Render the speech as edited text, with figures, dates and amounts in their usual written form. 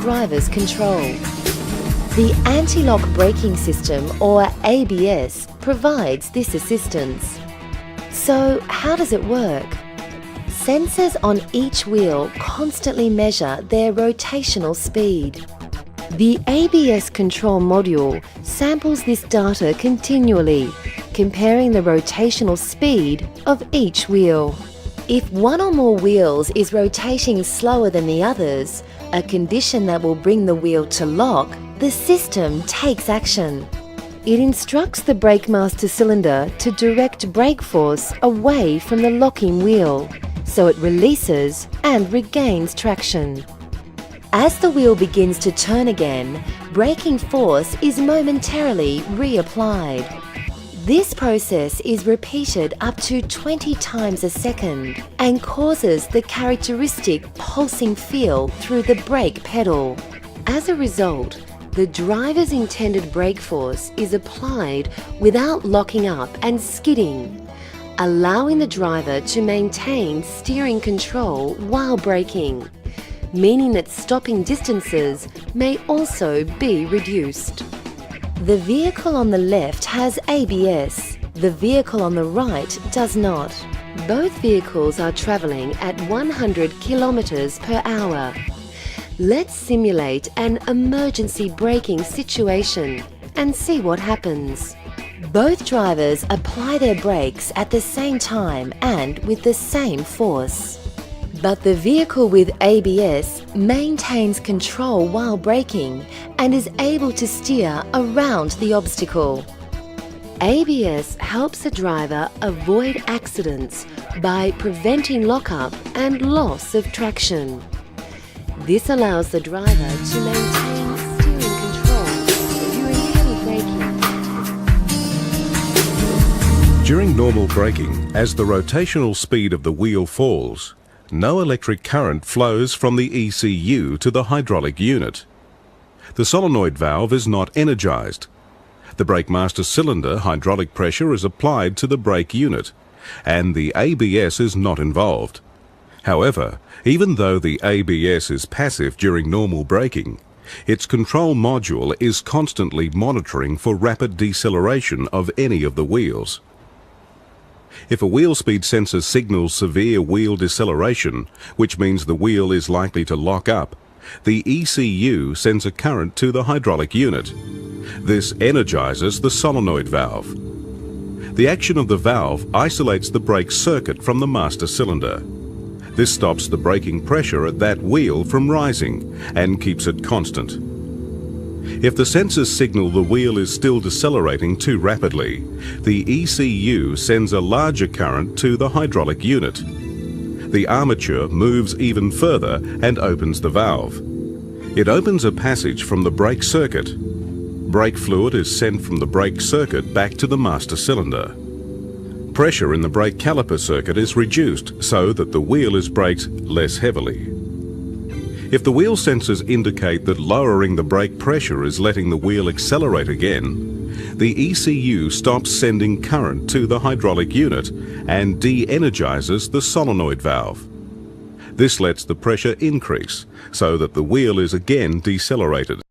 driver's control. The anti-lock braking system, or ABS, provides this assistance. So, how does it work? Sensors on each wheel constantly measure their rotational speed. The ABS control module samples this data continually, comparing the rotational speed of each wheel. If one or more wheels is rotating slower than the others, a condition that will bring the wheel to lock, the system takes action. It instructs the brake master cylinder to direct brake force away from the locking wheel, so it releases and regains traction. As the wheel begins to turn again, braking force is momentarily reapplied. This process is repeated up to 20 times a second and causes the characteristic pulsing feel through the brake pedal. As a result, the driver's intended brake force is applied without locking up and skidding, allowing the driver to maintain steering control while braking, meaning that stopping distances may also be reduced. The vehicle on the left has ABS, the vehicle on the right does not. Both vehicles are travelling at 100 kilometers per hour. Let's simulate an emergency braking situation and see what happens. Both drivers apply their brakes at the same time and with the same force. But the vehicle with ABS maintains control while braking and is able to steer around the obstacle. ABS helps the driver avoid accidents by preventing lockup and loss of traction. This allows the driver to maintain steering control during heavy braking. During normal braking, as the rotational speed of the wheel falls, no electric current flows from the ECU to the hydraulic unit. The solenoid valve is not energized. The brake master cylinder hydraulic pressure is applied to the brake unit, and the ABS is not involved. However, even though the ABS is passive during normal braking, its control module is constantly monitoring for rapid deceleration of any of the wheels. If a wheel speed sensor signals severe wheel deceleration, which means the wheel is likely to lock up, the ECU sends a current to the hydraulic unit. This energizes the solenoid valve. The action of the valve isolates the brake circuit from the master cylinder. This stops the braking pressure at that wheel from rising and keeps it constant. If the sensors signal the wheel is still decelerating too rapidly, the ECU sends a larger current to the hydraulic unit. The armature moves even further and opens the valve. It opens a passage from the brake circuit. Brake fluid is sent from the brake circuit back to the master cylinder. Pressure in the brake caliper circuit is reduced so that the wheel is braked less heavily. If the wheel sensors indicate that lowering the brake pressure is letting the wheel accelerate again, the ECU stops sending current to the hydraulic unit and de-energizes the solenoid valve. This lets the pressure increase so that the wheel is again decelerated.